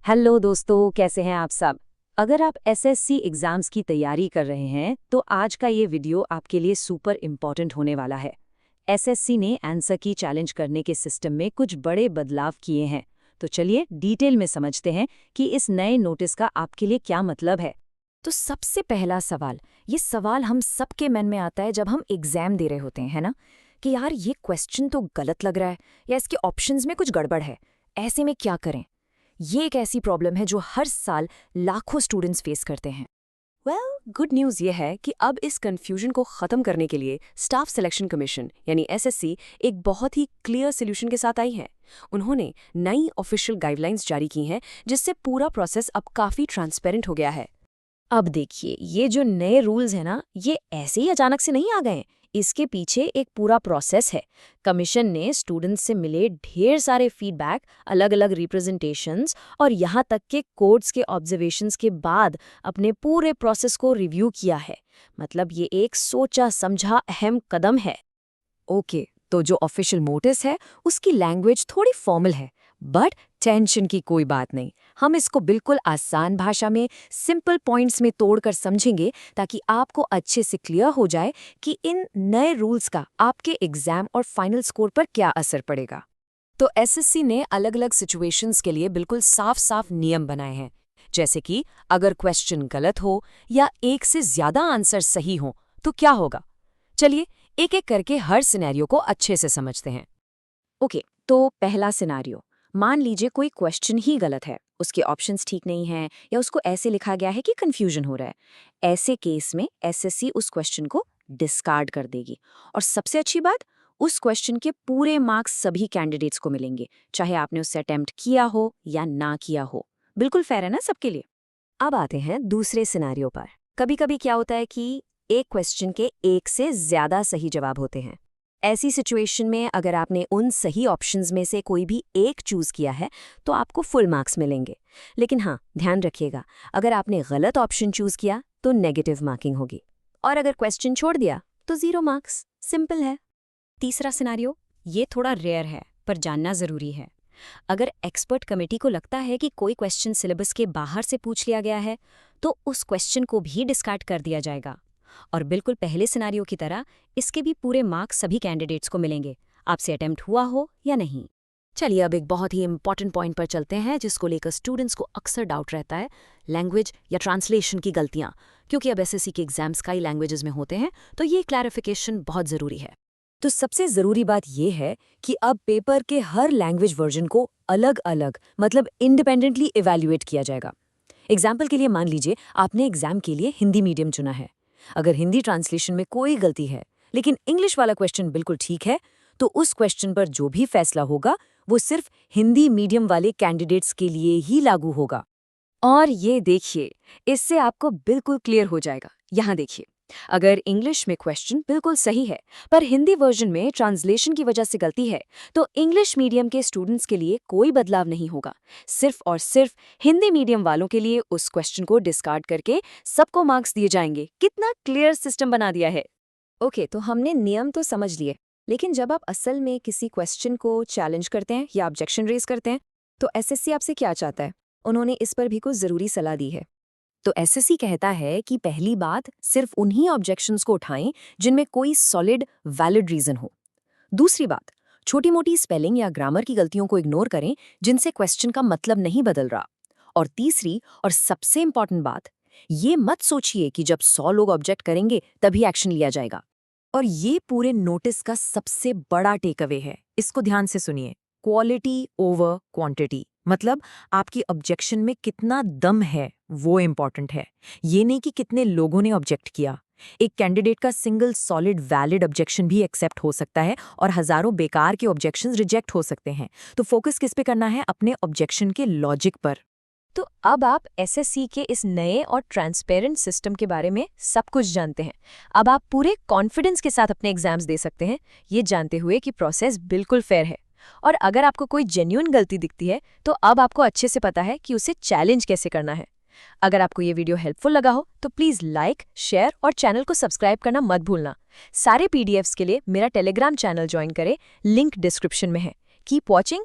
Hello दोस्तों, कैसे हैं आप सब। अगर आप एसएससी एग्जाम्स की तैयारी कर रहे हैं तो आज का ये वीडियो आपके लिए सुपर इम्पॉर्टेंट होने वाला है। एसएससी ने आंसर की चैलेंज करने के सिस्टम में कुछ बड़े बदलाव किए हैं। तो चलिए डिटेल में समझते हैं कि इस नए नोटिस का आपके लिए क्या मतलब है। तो सबसे पहला सवाल, ये सवाल हम सबके मन में आता है जब हम एग्जाम दे रहे होते हैं, है ना, कि यार ये क्वेश्चन तो गलत लग रहा है या इसके ऑप्शंस में कुछ गड़बड़ है। ऐसे में क्या करें? ये एक ऐसी प्रॉब्लम है जो हर साल लाखों स्टूडेंट्स फेस करते हैं। गुड न्यूज़ ये है कि अब इस कंफ्यूजन को ख़त्म करने के लिए स्टाफ सिलेक्शन कमीशन यानी एसएससी एक बहुत ही क्लियर सोल्यूशन के साथ आई है। उन्होंने नई ऑफिशियल गाइडलाइंस जारी की हैं जिससे पूरा प्रोसेस अब काफ़ी ट्रांसपेरेंट हो गया है। अब देखिए, ये जो नए रूल्स हैं ना, ये ऐसे ही अचानक से नहीं आ गए हैं। इसके पीछे एक पूरा प्रोसेस है। कमीशन ने स्टूडेंट्स से मिले ढेर सारे फीडबैक, अलग अलग रिप्रेजेंटेशंस और यहाँ तक के कोर्ट्स के ऑब्जर्वेशंस के बाद अपने पूरे प्रोसेस को रिव्यू किया है। मतलब ये एक सोचा समझा अहम कदम है। ओके, तो जो ऑफिशियल नोटिस है उसकी लैंग्वेज थोड़ी फॉर्मल है, बट टेंशन की कोई बात नहीं। हम इसको बिल्कुल आसान भाषा में सिंपल पॉइंट्स में तोड़कर समझेंगे ताकि आपको अच्छे से क्लियर हो जाए कि इन नए रूल्स का आपके एग्जाम और फाइनल स्कोर पर क्या असर पड़ेगा। तो एसएससी ने अलग अलग सिचुएशंस के लिए बिल्कुल साफ साफ नियम बनाए हैं। जैसे कि अगर क्वेश्चन गलत हो या एक से ज्यादा आंसर सही हो तो क्या होगा। चलिए एक एक करके हर सिनेरियो को अच्छे से समझते हैं। ओके, तो पहला सिनेरियो, मान लीजिए कोई क्वेश्चन ही गलत है, उसके ऑप्शंस ठीक नहीं हैं या उसको ऐसे लिखा गया है कि कंफ्यूजन हो रहा है। ऐसे केस में एसएससी उस क्वेश्चन को डिस्कार्ड कर देगी। और सबसे अच्छी बात, उस क्वेश्चन के पूरे मार्क्स सभी कैंडिडेट्स को मिलेंगे, चाहे आपने उससे अटेम्प्ट किया हो या ना किया हो। बिल्कुल फेयर है ना सबके लिए। अब आते हैं दूसरे सिनेरियो पर। कभी कभी क्या होता है कि एक क्वेश्चन के एक से ज्यादा सही जवाब होते हैं। ऐसी सिचुएशन में अगर आपने उन सही ऑप्शंस में से कोई भी एक चूज किया है तो आपको फुल मार्क्स मिलेंगे। लेकिन हाँ, ध्यान रखिएगा, अगर आपने गलत ऑप्शन चूज किया तो नेगेटिव मार्किंग होगी, और अगर क्वेश्चन छोड़ दिया तो 0 मार्क्स। सिंपल है। तीसरा सिनेरियो, ये थोड़ा रेयर है पर जानना जरूरी है। अगर एक्सपर्ट कमेटी को लगता है कि कोई क्वेश्चन सिलेबस के बाहर से पूछ लिया गया है तो उस क्वेश्चन को भी डिस्कार्ड कर दिया जाएगा। और बिल्कुल पहले सिनेरियो की तरह इसके भी पूरे मार्क्स सभी कैंडिडेट्स को मिलेंगे, आपसे अटेम्प्ट हुआ हो या नहीं। चलिए अब एक बहुत ही इंपॉर्टेंट पॉइंट पर चलते हैं जिसको लेकर स्टूडेंट्स को अक्सर डाउट रहता है, लैंग्वेज या ट्रांसलेशन की गलतियां। क्योंकि अब एसएससी के एग्जाम्स कई लैंग्वेजेस में होते हैं तो ये क्लैरिफिकेशन बहुत ज़रूरी है। तो सबसे ज़रूरी बात यह है कि अब पेपर के हर लैंग्वेज वर्जन को अलग अलग, मतलब इंडिपेंडेंटली इवैल्यूएट किया जाएगा। एग्जाम्पल के लिए मान लीजिए आपने एग्जाम के लिए हिंदी मीडियम चुना है। अगर हिंदी ट्रांसलेशन में कोई गलती है लेकिन इंग्लिश वाला क्वेश्चन बिल्कुल ठीक है, तो उस क्वेश्चन पर जो भी फैसला होगा वो सिर्फ हिंदी मीडियम वाले कैंडिडेट्स के लिए ही लागू होगा। और ये देखिए, इससे आपको बिल्कुल क्लियर हो जाएगा। यहाँ देखिए, अगर इंग्लिश में क्वेश्चन बिल्कुल सही है पर हिंदी वर्जन में ट्रांसलेशन की वजह से गलती है तो इंग्लिश मीडियम के स्टूडेंट्स के लिए कोई बदलाव नहीं होगा। सिर्फ और सिर्फ हिंदी मीडियम वालों के लिए उस क्वेश्चन को डिस्कार्ड करके सबको मार्क्स दिए जाएंगे। कितना क्लियर सिस्टम बना दिया है। ओके, तो हमने नियम तो समझ लिए, लेकिन जब आप असल में किसी क्वेश्चन को चैलेंज करते हैं या ऑब्जेक्शन रेज करते हैं तो एसएससी आपसे क्या चाहता है? उन्होंने इस पर भी कुछ ज़रूरी सलाह दी है। तो एसएससी कहता है कि पहली बात, सिर्फ उन्हीं ऑब्जेक्शंस को उठाएं जिनमें कोई सॉलिड वैलिड रीजन हो। दूसरी बात, छोटी मोटी स्पेलिंग या ग्रामर की गलतियों को इग्नोर करें जिनसे क्वेश्चन का मतलब नहीं बदल रहा। और तीसरी और सबसे इंपॉर्टेंट बात, ये मत सोचिए कि जब 100 लोग ऑब्जेक्ट करेंगे तभी एक्शन लिया जाएगा। और ये पूरे नोटिस का सबसे बड़ा टेक अवे है। इसको ध्यान से सुनिए, क्वालिटी ओवर क्वांटिटी। मतलब आपकी ऑब्जेक्शन में कितना दम है वो इम्पॉर्टेंट है, ये नहीं कि कितने लोगों ने ऑब्जेक्ट किया। एक कैंडिडेट का सिंगल सॉलिड वैलिड ऑब्जेक्शन भी एक्सेप्ट हो सकता है और हजारों बेकार के ऑब्जेक्शंस रिजेक्ट हो सकते हैं। तो फोकस किस पे करना है? अपने ऑब्जेक्शन के लॉजिक पर। तो अब आप एसएससी के इस नए और ट्रांसपेरेंट सिस्टम के बारे में सब कुछ जानते हैं। अब आप पूरे कॉन्फिडेंस के साथ अपने एग्जाम्स दे सकते हैं, ये जानते हुए कि प्रोसेस बिल्कुल फेयर है। और अगर आपको कोई जेन्युइन गलती दिखती है तो अब आपको अच्छे से पता है कि उसे चैलेंज कैसे करना है। अगर आपको ये वीडियो हेल्पफुल लगा हो तो प्लीज़ लाइक, शेयर और चैनल को सब्सक्राइब करना मत भूलना। सारे पीडीएफ्स के लिए मेरा टेलीग्राम चैनल ज्वाइन करें, लिंक डिस्क्रिप्शन में है। Keep watching